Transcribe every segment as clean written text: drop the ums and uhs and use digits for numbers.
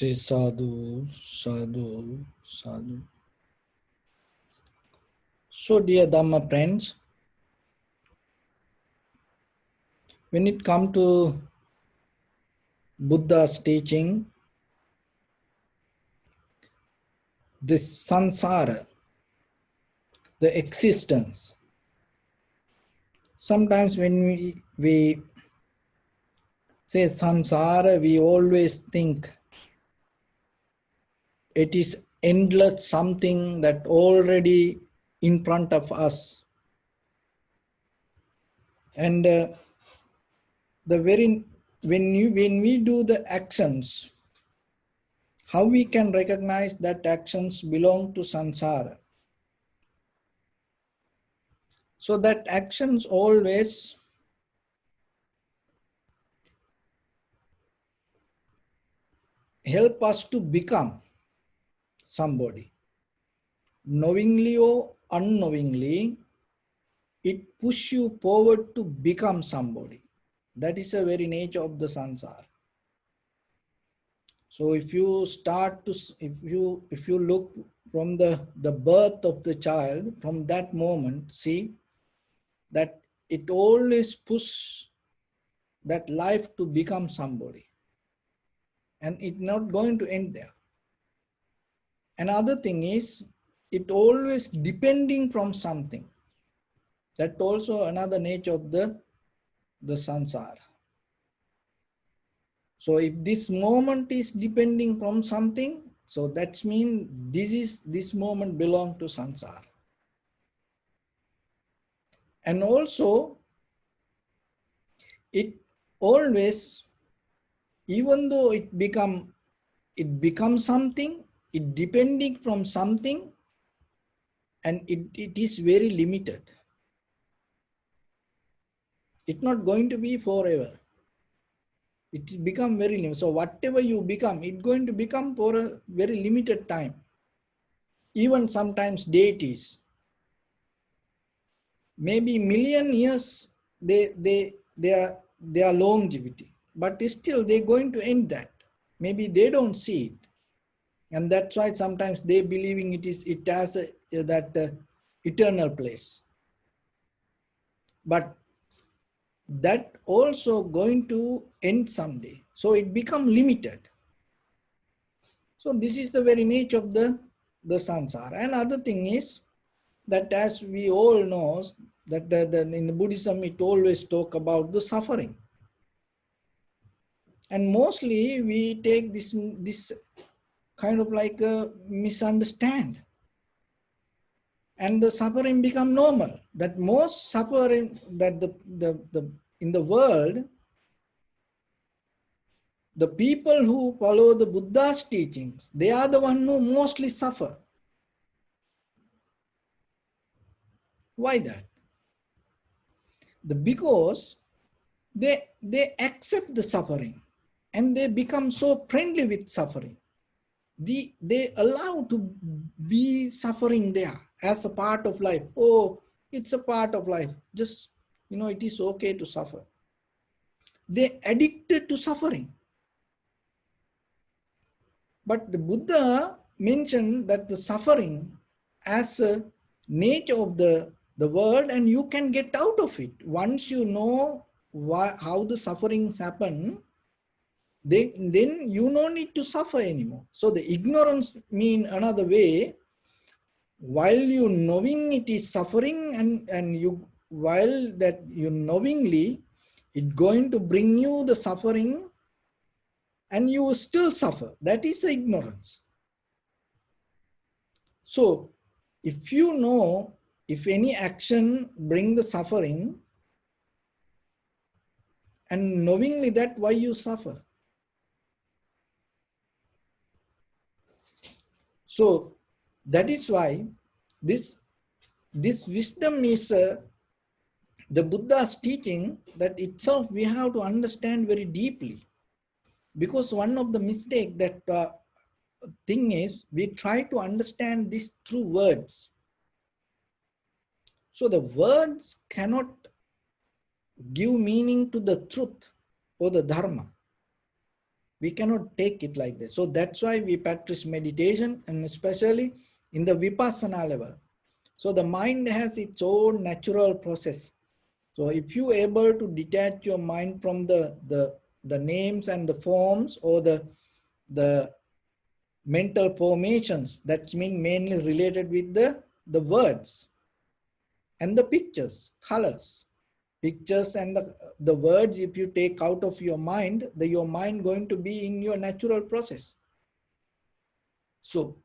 Say sadhu, sadhu, sadhu. So dear Dharma friends, when it comes to Buddha's teaching, this samsara, the existence, sometimes when we say samsara, we always think it is endless something that already in front of us. And when we do the actions, how we can recognize that actions belong to samsara? So that actions always help us to become somebody. Knowingly or unknowingly, it pushes you forward to become somebody. That is the very nature of the samsara. So if you start to, if you look from the birth of the child, from that moment, see that it always pushes that life to become somebody. And it's not going to end there. Another thing is, it always depending from something. That also another nature of the samsara. So if this moment is depending from something, so that means this moment belong to samsara. And also, it always, even though it becomes something, it depending from something, and it is very limited. It's not going to be forever. It become very limited. So whatever you become, it's going to become for a very limited time. Even sometimes deities, maybe million years they are longevity, but still they're going to end that. Maybe they don't see it, and that's why sometimes they believing it has that eternal place. But that also going to end someday. So it become limited. So this is the very nature of the samsara. And other thing is that, as we all know, that in the Buddhism it always talk about the suffering. And mostly we take this kind of like a misunderstand. And the suffering become normal. That most suffering that in the world, the people who follow the Buddha's teachings, they are the one who mostly suffer. Why that? Because they accept the suffering and they become so friendly with suffering. They allow to be suffering there as a part of life. Oh, it's a part of life. Just, it is okay to suffer. They addicted to suffering. But the Buddha mentioned that the suffering as a nature of the world, and you can get out of it. Once you know how the sufferings happen, then you don't need to suffer anymore. So the ignorance mean another way. While you knowing it is suffering, and you while that you knowingly, it going to bring you the suffering, and you still suffer. That is ignorance. So if you know, if any action bring the suffering, and knowingly that, why you suffer? So that is why this wisdom is the Buddha's teaching, that itself we have to understand very deeply. Because one of the mistake that thing is, we try to understand this through words. So the words cannot give meaning to the truth or the Dharma. We cannot take it like this. So that's why we practice meditation, and especially in the vipassana level. So the mind has its own natural process. So if you are able to detach your mind from the names and the forms, or the mental formations, that's mean mainly related with the words and the pictures, colors, pictures and the words, if you take out of your mind, your mind going to be in your natural process. So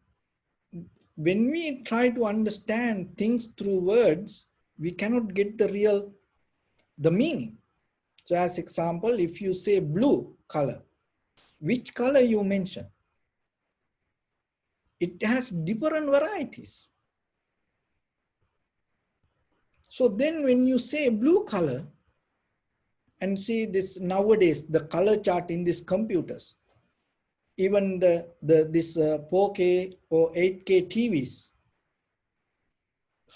when we try to understand things through words, we cannot get the meaning. So as example, if you say blue color, which color you mention? It has different varieties. So then when you say blue color, and see this nowadays, the color chart in these computers, even this 4K or 8K TVs,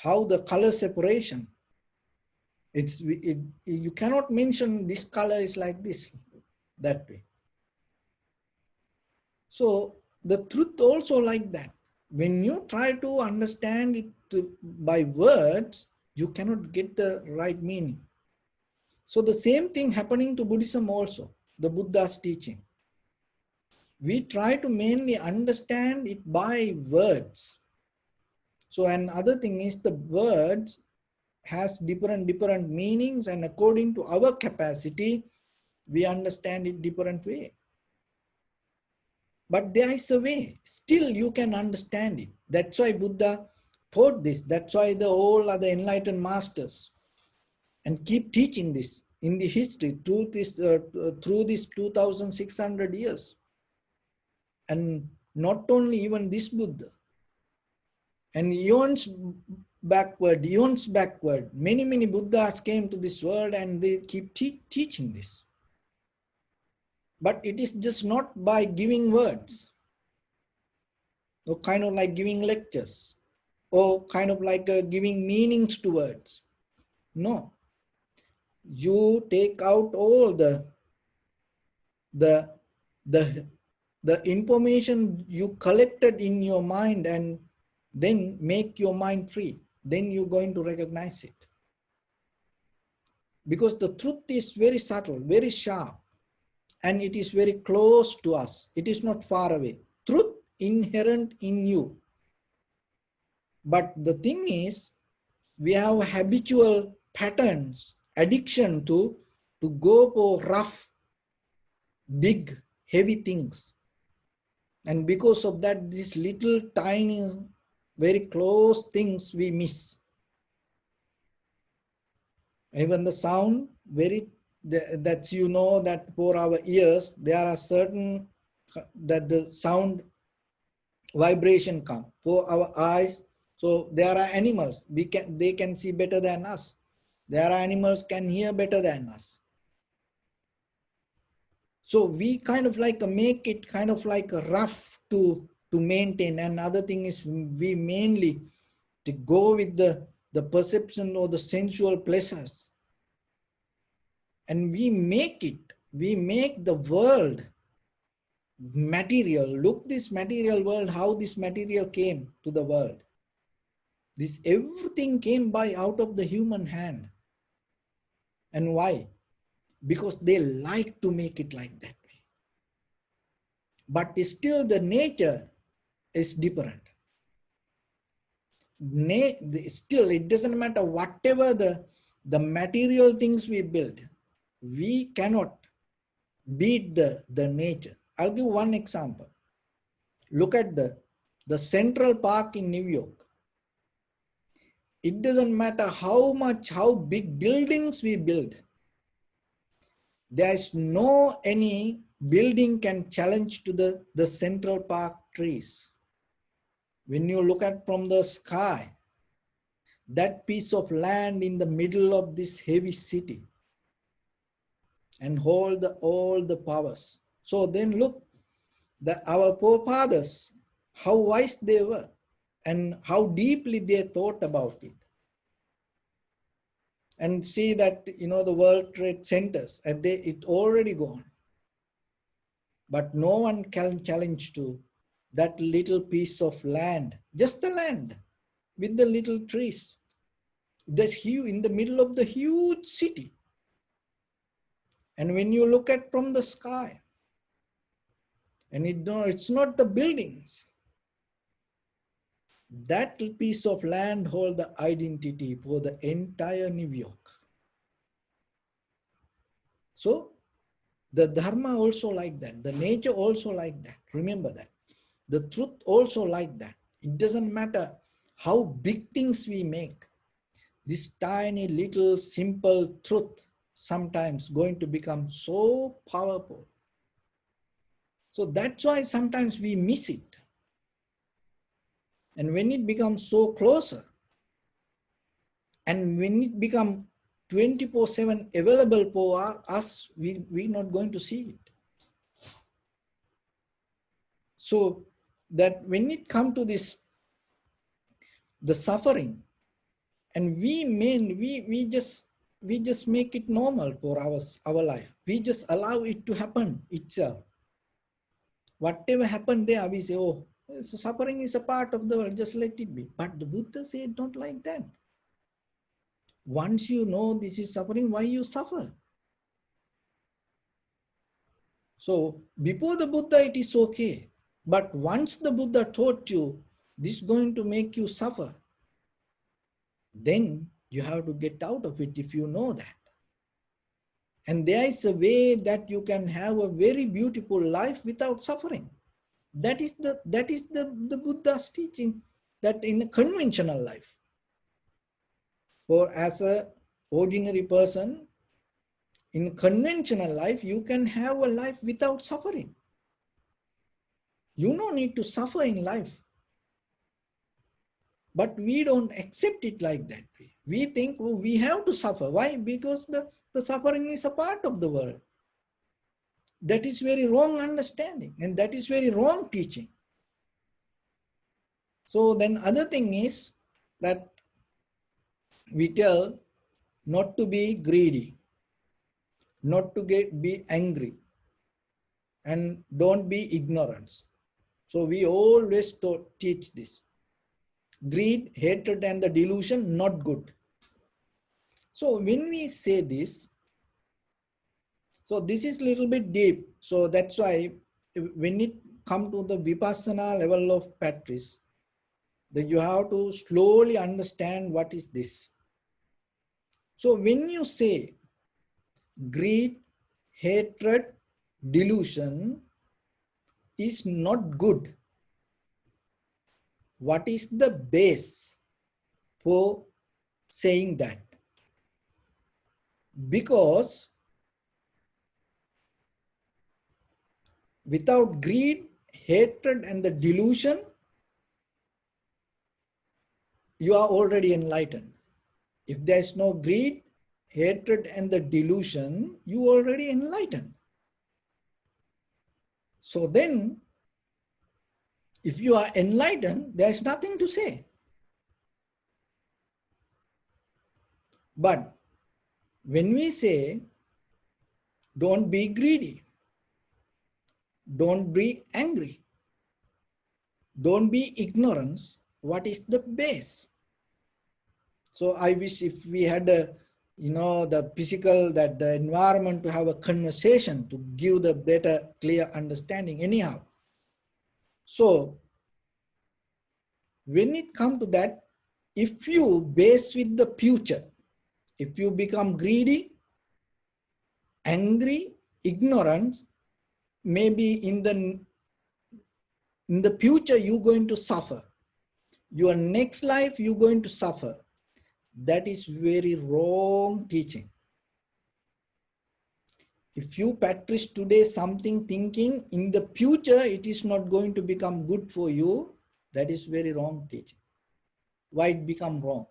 how the color separation, you cannot mention this color is like this, that way. So the truth also like that. When you try to understand it by words, you cannot get the right meaning. So the same thing happening to Buddhism also, the Buddha's teaching. We try to mainly understand it by words. So another thing is the words has different meanings, and according to our capacity, we understand it different way. But there is a way, still you can understand it. That's why Buddha taught this. That's why all other enlightened masters and keep teaching this in the history through this 2,600 years. And not only even this Buddha, and eons backward, many Buddhas came to this world, and they keep teaching this. But it is just not by giving words, or kind of like giving lectures, or kind of like giving meanings to words. No, you take out all the the the information you collected in your mind, and then make your mind free. Then you're going to recognize it. Because the truth is very subtle, very sharp, and it is very close to us. It is not far away. Truth inherent in you. But the thing is, we have habitual patterns, addiction to go for rough, big, heavy things. And because of that, these little tiny, very close things we miss. Even the sound, that's, you know, that for our ears, there are certain that the sound vibration come. For our eyes, so there are animals, they can see better than us. There are animals can hear better than us. So we kind of like make it kind of like a rough to maintain. And other thing is, we mainly to go with the perception or the sensual pleasures. And we make the world material. Look, this material world, how this material came to the world. This everything came by out of the human hand. And why? Because they like to make it like that way. But still the nature is different. Still, it doesn't matter whatever the material things we build, we cannot beat the nature. I'll give one example. Look at the Central Park in New York. It doesn't matter how big buildings we build. There's no any building can challenge to the Central Park trees. When you look at from the sky, that piece of land in the middle of this heavy city, and hold all the powers. So then look, our forefathers, how wise they were, and how deeply they thought about it. And see that, you know, the World Trade Centers, and it already gone. But no one can challenge to that little piece of land, just the land with the little trees, that huge in the middle of the huge city. And when you look at from the sky, and it's not the buildings, that piece of land holds the identity for the entire New York. So the Dharma also like that, the nature also like that. Remember that. The truth also like that. It doesn't matter how big things we make. This tiny little simple truth sometimes going to become so powerful. So that's why sometimes we miss it. And when it becomes so closer, and when it becomes 24/7 available for us, we're not going to see it. So that when it comes to this, the suffering, and we just make it normal for our life. We just allow it to happen itself. Whatever happened there, we say, oh, so suffering is a part of the world, just let it be. But the Buddha said not like that. Once you know this is suffering, why you suffer? So before the Buddha, it is okay. But once the Buddha taught you, this is going to make you suffer, then you have to get out of it if you know that. And there is a way that you can have a very beautiful life without suffering. That is the Buddha's teaching, that in a conventional life, or as a ordinary person, in conventional life, you can have a life without suffering. You don't need to suffer in life. But we don't accept it like that. We think, oh, we have to suffer. Why? Because the suffering is a part of the world. That is very wrong understanding, and that is very wrong teaching. So then other thing is that we tell not to be greedy, not to be angry, and don't be ignorant. So we always teach this. Greed, hatred, and the delusion, not good. So when we say this, so this is a little bit deep. So that's why when it comes to the Vipassana level of practice, that you have to slowly understand what is this. So when you say greed, hatred, delusion is not good, what is the base for saying that? Because without greed, hatred, and the delusion, you are already enlightened. If there is no greed, hatred, and the delusion, you are already enlightened. So then, if you are enlightened, there is nothing to say. But when we say, don't be greedy, don't be angry, don't be ignorant, what is the base? So I wish if we had a, the physical, that the environment to have a conversation to give the better, clear understanding anyhow. So when it comes to that, if you base with the future, if you become greedy, angry, ignorant, maybe in the future you're going to suffer. Your next life you're going to suffer. That is very wrong teaching. If you practice today something thinking in the future it is not going to become good for you, that is very wrong teaching. Why it become wrong?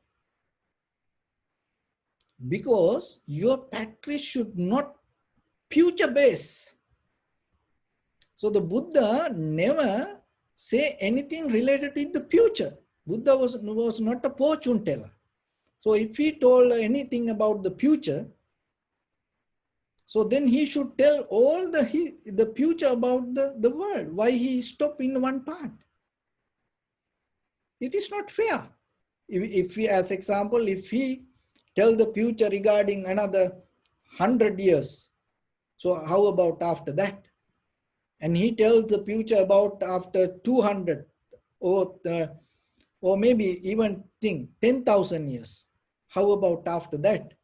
Because your practice should not future base. So the Buddha never say anything related with the future. Buddha was not a fortune teller. So if he told anything about the future, So then he should tell all the future about the world, why he stopped in one part. It is not fair. If we, as example, if he tell the future regarding another 100 years, so how about after that? And he tells the future about after 200 or maybe even think 10,000 years. How about after that?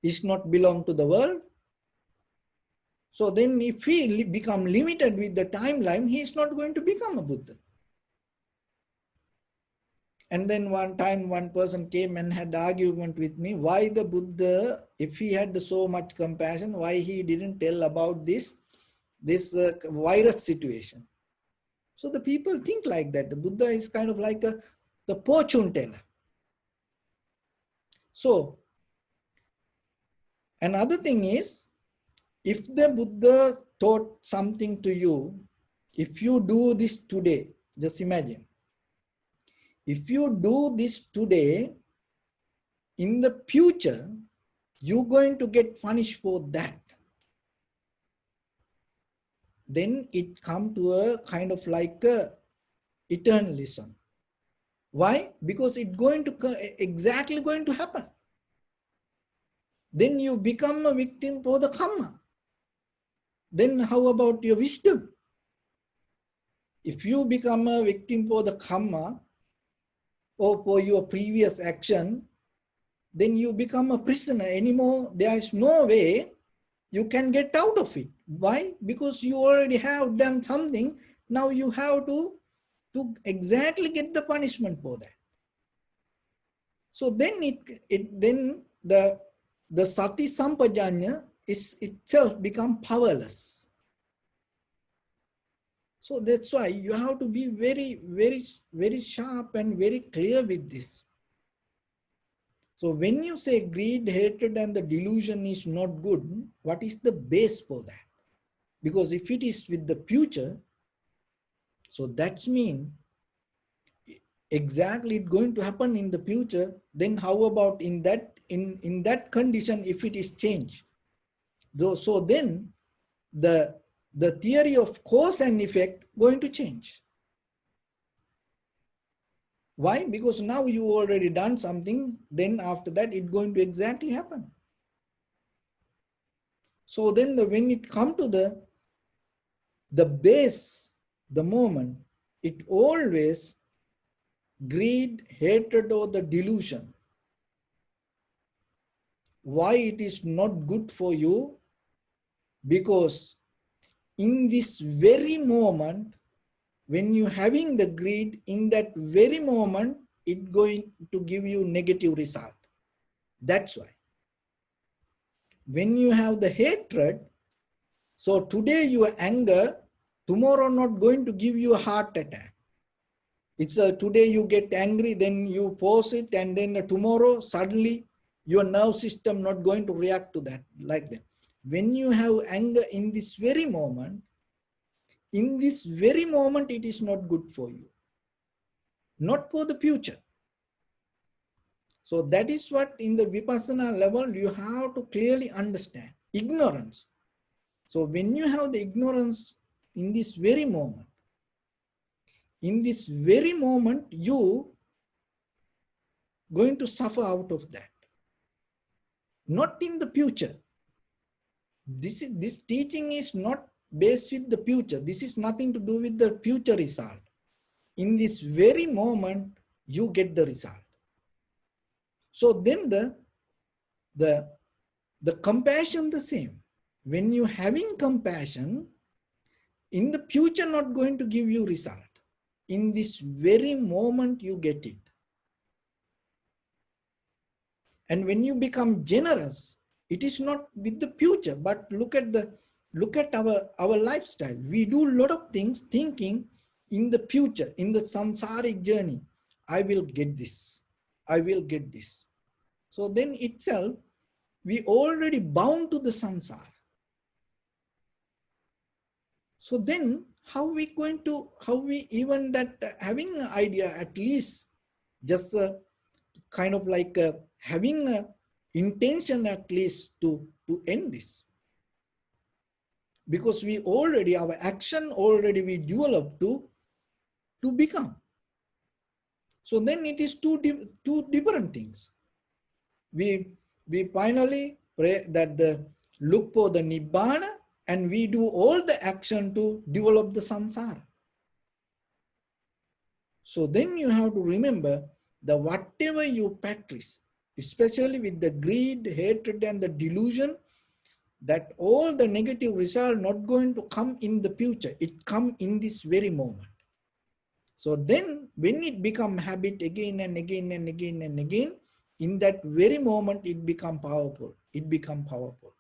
Is not belong to the world. So then if he become limited with the timeline, he is not going to become a Buddha. And then one time one person came and had argument with me, why the Buddha, if he had so much compassion, why he didn't tell about this virus situation. So the people think like that. The Buddha is kind of like the fortune teller. So another thing is, if the Buddha taught something to you, if you do this today, just imagine, if you do this today, in the future, you're going to get punished for that. Then it come to a kind of like a eternalism. Why? Because it's going to exactly going to happen. Then you become a victim for the karma. Then how about your wisdom? If you become a victim for the karma or for your previous action, then you become a prisoner anymore. There is no way you can get out of it. Why? Because you already have done something. Now you have to exactly get the punishment for that. So then then the sati sampajanya is itself become powerless. So that's why you have to be very, very, very sharp and very clear with this. So when you say greed, hatred, and the delusion is not good, what is the base for that? Because if it is with the future, so that's mean exactly it's going to happen in the future, then how about in that condition if it is changed? So then the theory of cause and effect going to change. Why? Because now you already done something, then after that it's going to exactly happen. So then when it come to the base, the moment, it always greed, hatred, or the delusion. Why it is not good for you? Because in this very moment, when you having the greed, in that very moment, it going to give you negative result. That's why. When you have the hatred, so today your anger, tomorrow not going to give you a heart attack. It's today you get angry, then you pause it, and then tomorrow suddenly your nerve system not going to react to that like that. When you have anger in this very moment, it is not good for you, not for the future. So that is what in the Vipassana level you have to clearly understand. Ignorance. So when you have the ignorance in this very moment, you going to suffer out of that. Not in the future. This teaching is not based with the future. This is nothing to do with the future result. In this very moment, you get the result. So then the compassion the same. When you having compassion, in the future not going to give you result. In this very moment you get it. And when you become generous, it is not with the future, but look at our lifestyle. We do a lot of things thinking in the future, in the samsaric journey. I will get this. I will get this. So then itself, we already bound to the samsara. So then how we even that having an idea, at least just kind of like having intention at least to end this. Because we already, our action already we develop to become. So then it is two different things. We finally pray that the look for the Nibbana, and we do all the action to develop the samsara. So then you have to remember that whatever you practice, especially with the greed, hatred, and the delusion, that all the negative results not going to come in the future. It come in this very moment. So then when it become habit again and again and again and again, in that very moment it become powerful. It become powerful.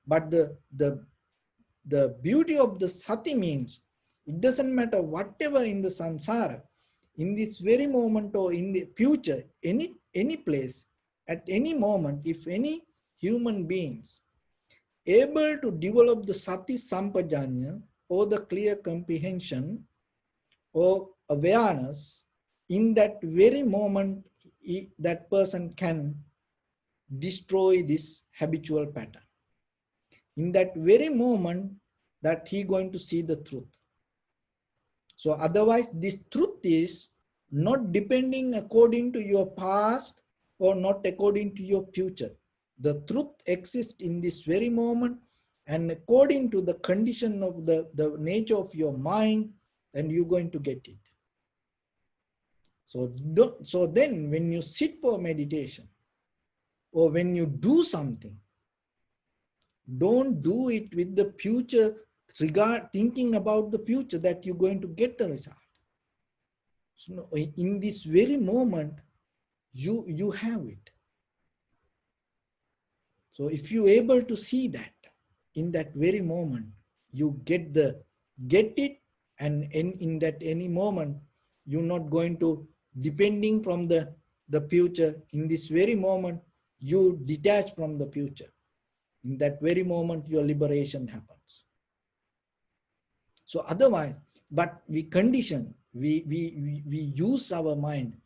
But the beauty of the sati means it doesn't matter whatever in the samsara, in this very moment or in the future, any place, at any moment, if any human beings able to develop the sati sampajanya or the clear comprehension or awareness, in that very moment that person can destroy this habitual pattern. In that very moment that he going to see the truth. So otherwise this truth is not depending according to your past or not according to your future. The truth exists in this very moment, and according to the condition of the nature of your mind, then you're going to get it. So then when you sit for meditation or when you do something, don't do it with the future thinking about the future that you're going to get the result. So in this very moment, you have it. So if you're able to see that in that very moment, you get it, and in that any moment, you're not going to depending from the future. In this very moment, you detach from the future. In that very moment, your liberation happens. So otherwise, but we condition, we use our mind.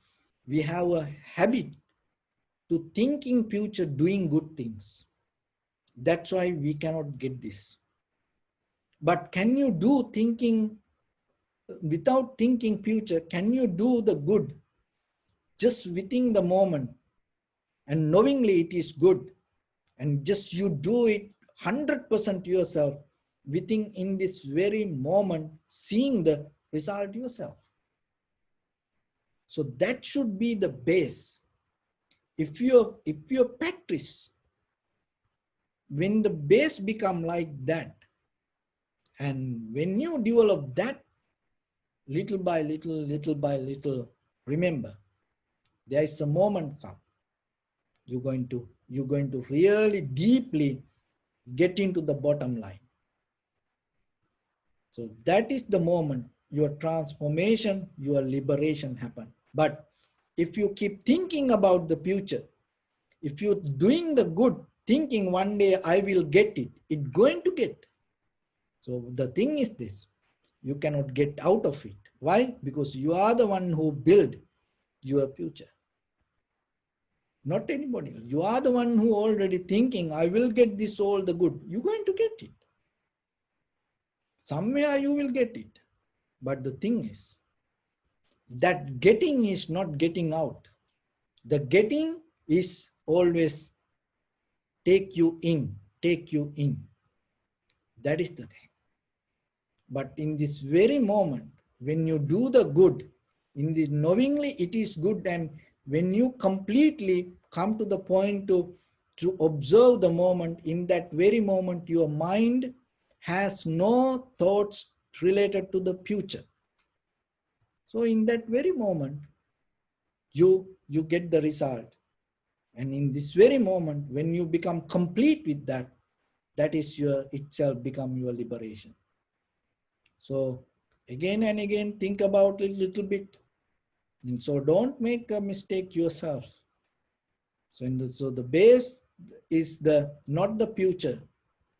We have a habit to thinking future, doing good things. That's why we cannot get this. But can you do thinking without thinking future? Can you do the good just within the moment and knowingly it is good, and just you do it 100% yourself within in this very moment, seeing the result yourself? So that should be the base. If you practice, when the base become like that, and when you develop that little by little, remember, there is a moment come. You're going to really deeply get into the bottom line. So that is the moment your transformation, your liberation happen. But if you keep thinking about the future, if you're doing the good, thinking one day I will get it, it's going to get. So the thing is this, you cannot get out of it. Why? Because you are the one who build your future. Not anybody else. You are the one who already thinking, I will get this all the good. You're going to get it. Somewhere you will get it. But the thing is, that getting is not getting out. The getting is always take you in, take you in. That is the thing. But in this very moment, when you do the good, in the knowingly it is good, and when you completely come to the point to observe the moment, in that very moment, your mind has no thoughts related to the future. So in that very moment, you get the result. And in this very moment, when you become complete with that, that is your itself become your liberation. So again and again, think about it a little bit. And so don't make a mistake yourself. So the base is not the future.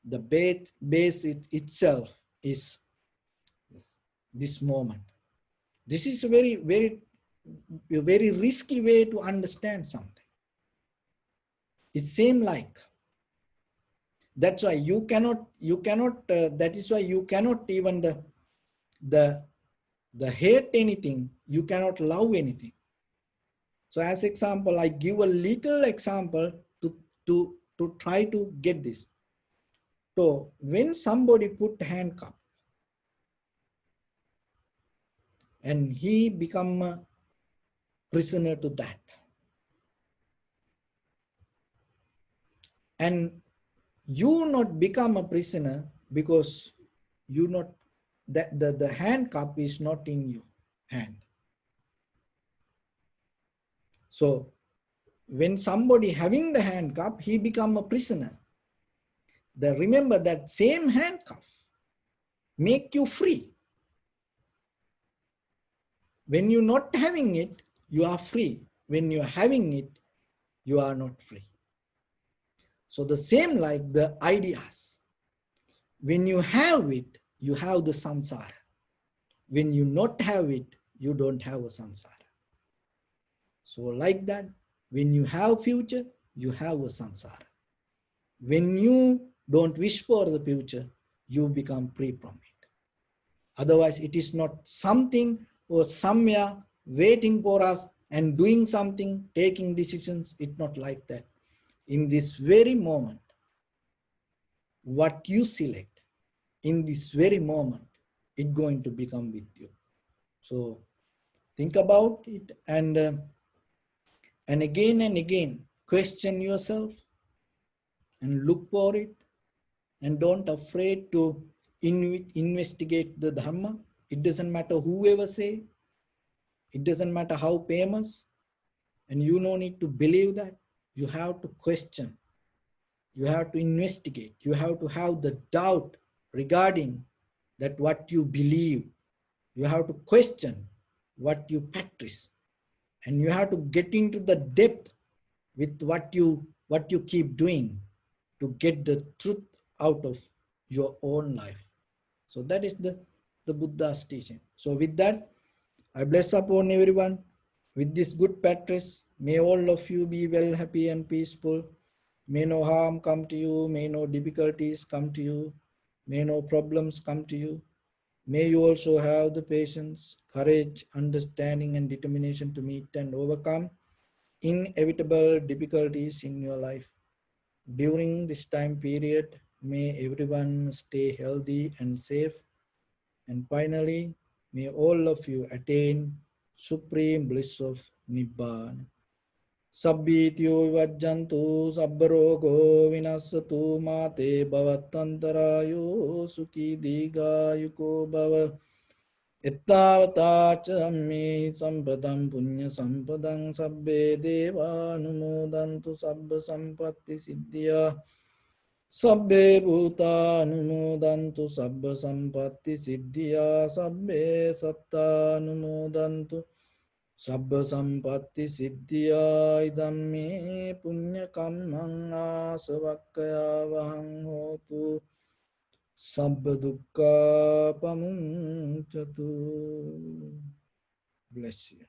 The base itself is this moment. This is a very risky way to understand something. It's same like. That's why that is why you cannot even the the hate anything, you cannot love anything. So as example, I give a little example to try to get this. So when somebody put handcuff and he become a prisoner to that, and you not become a prisoner because you not that the handcuff is not in your hand. So when somebody having the handcuff, he become a prisoner. Remember that same handcuff make you free. When you're not having it, you are free. When you're having it, you are not free. So the same like the ideas. When you have it, you have the samsara. When you not have it, you don't have a samsara. So like that, when you have future, you have a samsara. When you don't wish for the future, you become free from it. Otherwise, it is not something or somewhere waiting for us and doing something, taking decisions. It's not like that. In this very moment, what you select, in this very moment, it's going to become with you. So think about it and again question yourself and look for it, and don't afraid to investigate the dharma. It doesn't matter whoever say, it doesn't matter how famous, and you no need to believe that. You have to question, you have to investigate, you have to have the doubt regarding that what you believe. You have to question what you practice, and you have to get into the depth with what you keep doing to get the truth out of your own life. So that is the Buddha's teaching. So with that, I bless upon everyone with this good practice. May all of you be well, happy and peaceful. May no harm come to you. May no difficulties come to you. May no problems come to you. May you also have the patience, courage, understanding and determination to meet and overcome inevitable difficulties in your life. During this time period, may everyone stay healthy and safe. And finally, may all of you attain supreme bliss of Nibbana. Sabbityo vajjantu sabbarogo vinasatu mate bhavatantarayo sukhi digayuko bhava. Ittavata chammi sampadam punya sampadam sabbe deva anumodantu sabba sampatti siddhya. Sabbe bhuta anumodantu sabba sampatti siddhya. Sabbe satta anumodantu sabba sampatti siddhya. Idam me punya kammang asavakkaya vahang hotu. Sabba dukkha pamunchatu. Bless you.